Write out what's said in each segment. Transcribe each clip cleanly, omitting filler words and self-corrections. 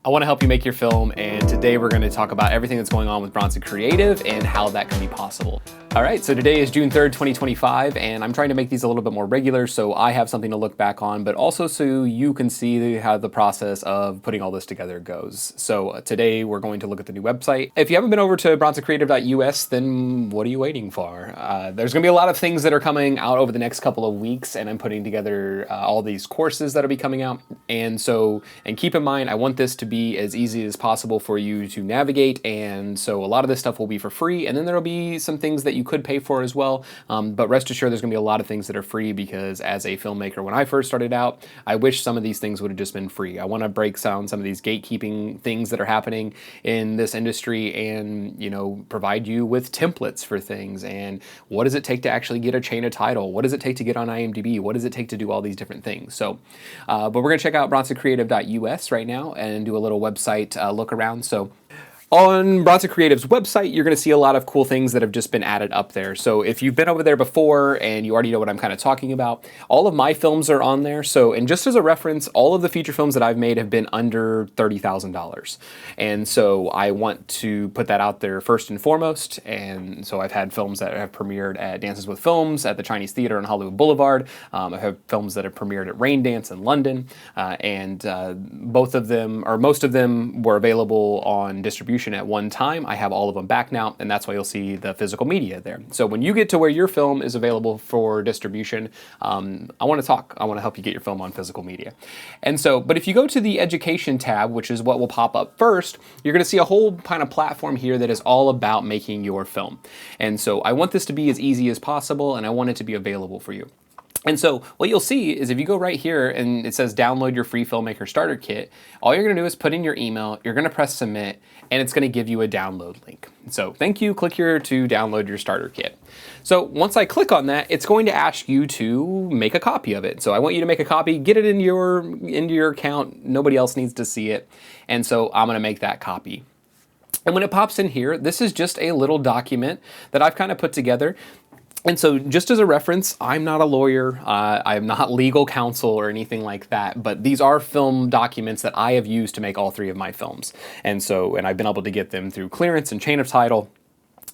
I want to help you make your film, and today we're going to talk about everything that's going on with Bronson Creative and how that can be possible. All right, so today is June 3rd, 2025, and I'm trying to make these a little bit more regular so I have something to look back on, but also so you can see how the process of putting all this together goes. So today we're going to look at the new website. If you haven't been over to bronsonCreative.us, then what are you waiting for? There's going to be a lot of things that are coming out over the next couple of weeks, and I'm putting together all these courses that'll be coming out. And keep in mind, I want this to be as easy as possible for you to navigate, and so a lot of this stuff will be for free, and then there'll be some things that you could pay for as well, but rest assured there's gonna be a lot of things that are free, because as a filmmaker, when I first started out, I wish some of these things would have just been free. I want to break down some of these gatekeeping things that are happening in this industry, and provide you with templates for things, and what does it take to actually get a chain of title, what does it take to get on IMDb, what does it take to do all these different things. So but we're going to check out bronsonCreative.us right now and do a little website look around. So on Bronson Creative's website, you're going to see a lot of cool things that have just been added up there. So if you've been over there before and you already know what I'm kind of talking about, all of my films are on there. So, and just as a reference, all of the feature films that I've made have been under $30,000. And so I want to put that out there first and foremost. And so I've had films that have premiered at Dances with Films at the Chinese Theater on Hollywood Boulevard. I have films that have premiered at Rain Dance in London. Both of them, or most of them, were available on distribution at one time. I have all of them back now, and that's why you'll see the physical media there. So when you get to where your film is available for distribution, I want to talk. I want to help you get your film on physical media. And so, but if you go to the education tab, which is what will pop up first, you're going to see a whole kind of platform here that is all about making your film. And so I want this to be as easy as possible, and I want it to be available for you. And so what you'll see is if you go right here and it says download your free filmmaker starter kit, all you're going to do is put in your email, you're going to press submit, and it's going to give you a download link. So thank you, click here to download your starter kit. So once I click on that, it's going to ask you to make a copy of it. So I want you to make a copy, get it into your account. Nobody else needs to see it. And so I'm going to make that copy. And when it pops in here, this is just a little document that I've kind of put together. And so just as a reference, I'm not a lawyer, I'm not legal counsel or anything like that, but these are film documents that I have used to make all three of my films. And I've been able to get them through clearance and chain of title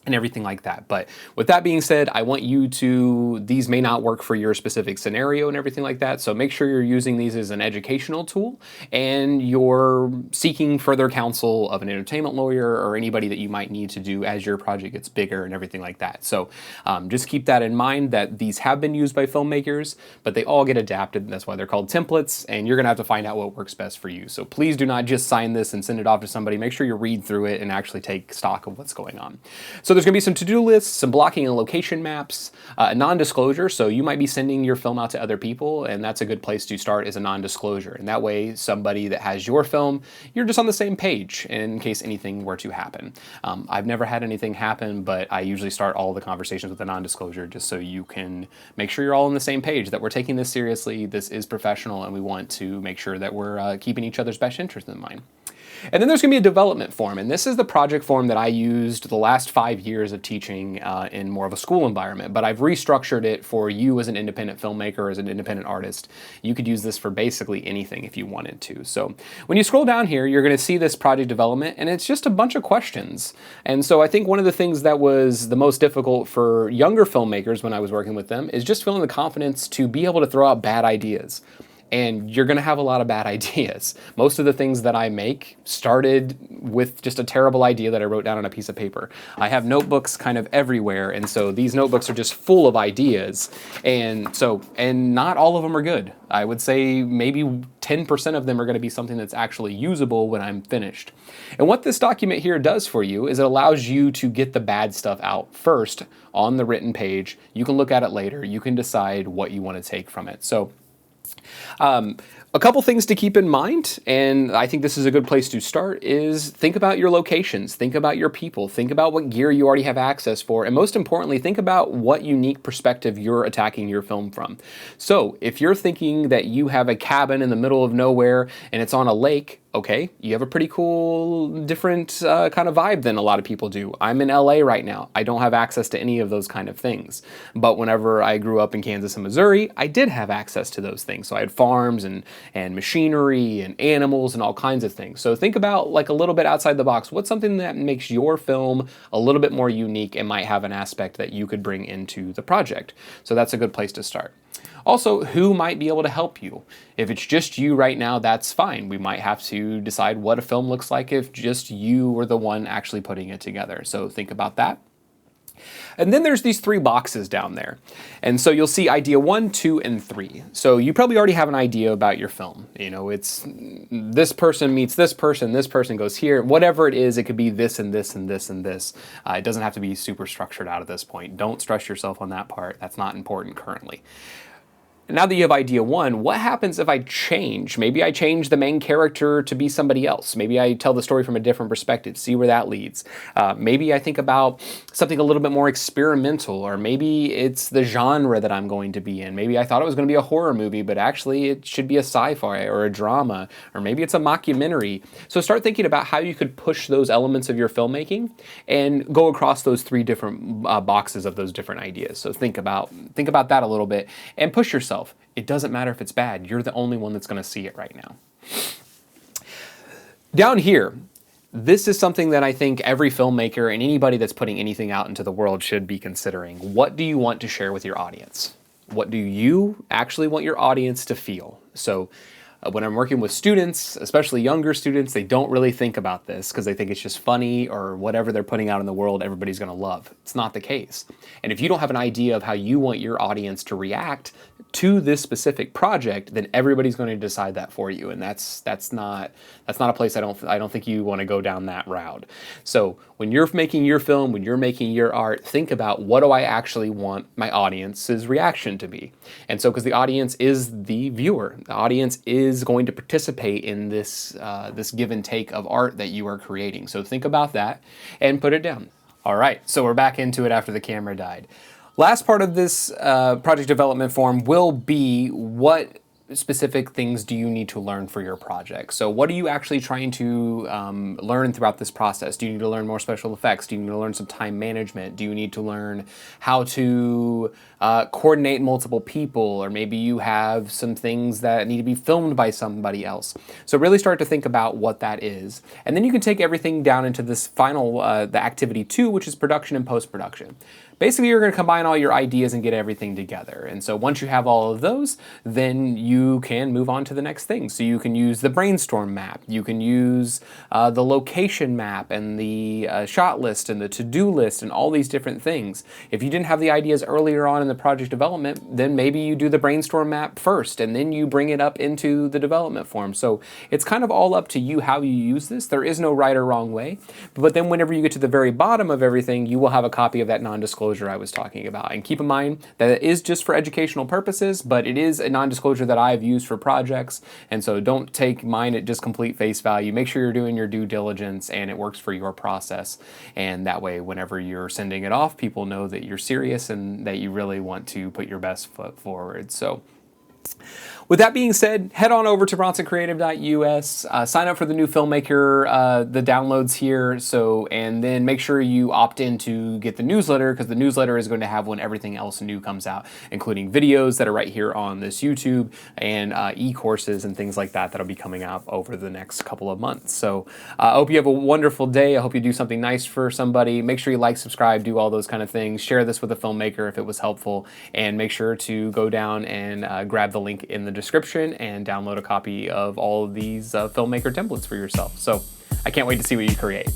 and everything like that. But with that being said, I want you to, these may not work for your specific scenario and everything like that, so make sure you're using these as an educational tool and you're seeking further counsel of an entertainment lawyer or anybody that you might need to do as your project gets bigger and everything like that. So just keep that in mind that these have been used by filmmakers, but they all get adapted. That's why they're called templates, and you're gonna have to find out what works best for you. So please do not just sign this and send it off to somebody. Make sure you read through it and actually take stock of what's going on. So there's going to be some to-do lists, some blocking and location maps, non-disclosure. So you might be sending your film out to other people, and that's a good place to start, is a non-disclosure. And that way, somebody that has your film, you're just on the same page in case anything were to happen. I've never had anything happen, but I usually start all the conversations with a non-disclosure just so you can make sure you're all on the same page, that we're taking this seriously, this is professional, and we want to make sure that we're keeping each other's best interest in mind. And then there's going to be a development form, and this is the project form that I used the last 5 years of teaching in more of a school environment, but I've restructured it for you as an independent filmmaker, as an independent artist. You could use this for basically anything if you wanted to. So when you scroll down here, you're going to see this project development, and it's just a bunch of questions. And so I think one of the things that was the most difficult for younger filmmakers when I was working with them is just feeling the confidence to be able to throw out bad ideas. And you're going to have a lot of bad ideas. Most of the things that I make started with just a terrible idea that I wrote down on a piece of paper. I have notebooks kind of everywhere, and so these notebooks are just full of ideas. And not all of them are good. I would say maybe 10% of them are going to be something that's actually usable when I'm finished. And what this document here does for you is it allows you to get the bad stuff out first on the written page. You can look at it later. You can decide what you want to take from it. So a couple things to keep in mind, and I think this is a good place to start, is think about your locations, think about your people, think about what gear you already have access for, and most importantly, think about what unique perspective you're attacking your film from. So if you're thinking that you have a cabin in the middle of nowhere and it's on a lake, Okay, you have a pretty cool, different kind of vibe than a lot of people do. I'm in LA right now. I don't have access to any of those kind of things. But whenever I grew up in Kansas and Missouri, I did have access to those things. So I had farms and machinery and animals and all kinds of things. So think about like a little bit outside the box. What's something that makes your film a little bit more unique and might have an aspect that you could bring into the project? So that's a good place to start. Also, who might be able to help you? If it's just you right now, that's fine. We might have to decide what a film looks like if just you were the one actually putting it together. So think about that. And then there's these 3 boxes down there. And so you'll see idea 1, 2, and 3. So you probably already have an idea about your film. You know, it's this person meets this person goes here. Whatever it is, it could be this and this and this and this. It doesn't have to be super structured out at this point. Don't stress yourself on that part. That's not important currently. Now that you have idea 1, what happens if I change? Maybe I change the main character to be somebody else. Maybe I tell the story from a different perspective, see where that leads. Maybe I think about something a little bit more experimental, or maybe it's the genre that I'm going to be in. Maybe I thought it was going to be a horror movie, but actually it should be a sci-fi or a drama, or maybe it's a mockumentary. So start thinking about how you could push those elements of your filmmaking and go across those 3 different boxes of those different ideas. So think about that a little bit and push yourself. It doesn't matter if it's bad. You're the only one that's going to see it right now. Down here, this is something that I think every filmmaker and anybody that's putting anything out into the world should be considering. What do you want to share with your audience? What do you actually want your audience to feel? So when I'm working with students, especially younger students, they don't really think about this because they think it's just funny or whatever they're putting out in the world, everybody's going to love. It's not the case. And if you don't have an idea of how you want your audience to react to this specific project, then everybody's going to decide that for you. And that's not a place I don't think you want to go down that route. So when you're making your film, when you're making your art, think about, what do I actually want my audience's reaction to be? And so, because the audience is the viewer, the audience is going to participate in this give and take of art that you are creating. So think about that and put it down. All right, so we're back into it after the camera died. Last part of this project development form will be, what specific things do you need to learn for your project? So what are you actually trying to learn throughout this process? Do you need to learn more special effects? Do you need to learn some time management? Do you need to learn how to coordinate multiple people? Or maybe you have some things that need to be filmed by somebody else. So really start to think about what that is. And then you can take everything down into this final, the activity 2, which is production and post-production. Basically, you're going to combine all your ideas and get everything together. And so once you have all of those, then you can move on to the next thing. So you can use the brainstorm map. You can use the location map and the shot list and the to-do list and all these different things. If you didn't have the ideas earlier on in the project development, then maybe you do the brainstorm map first and then you bring it up into the development form. So it's kind of all up to you how you use this. There is no right or wrong way. But then whenever you get to the very bottom of everything, you will have a copy of that non-disclosure I was talking about. And keep in mind that it is just for educational purposes, but it is a non-disclosure that I've used for projects. And so don't take mine at just complete face value. Make sure you're doing your due diligence and it works for your process. And that way, whenever you're sending it off, people know that you're serious and that you really want to put your best foot forward. So with that being said, head on over to bronsoncreative.us, sign up for the new Filmmaker, the downloads here, and then make sure you opt in to get the newsletter, because the newsletter is going to have when everything else new comes out, including videos that are right here on this YouTube and e-courses and things like that that'll be coming out over the next couple of months. So I hope you have a wonderful day. I hope you do something nice for somebody. Make sure you like, subscribe, do all those kind of things. Share this with a filmmaker if it was helpful, and make sure to go down and grab the link in the description and download a copy of all of these filmmaker templates for yourself. So I can't wait to see what you create.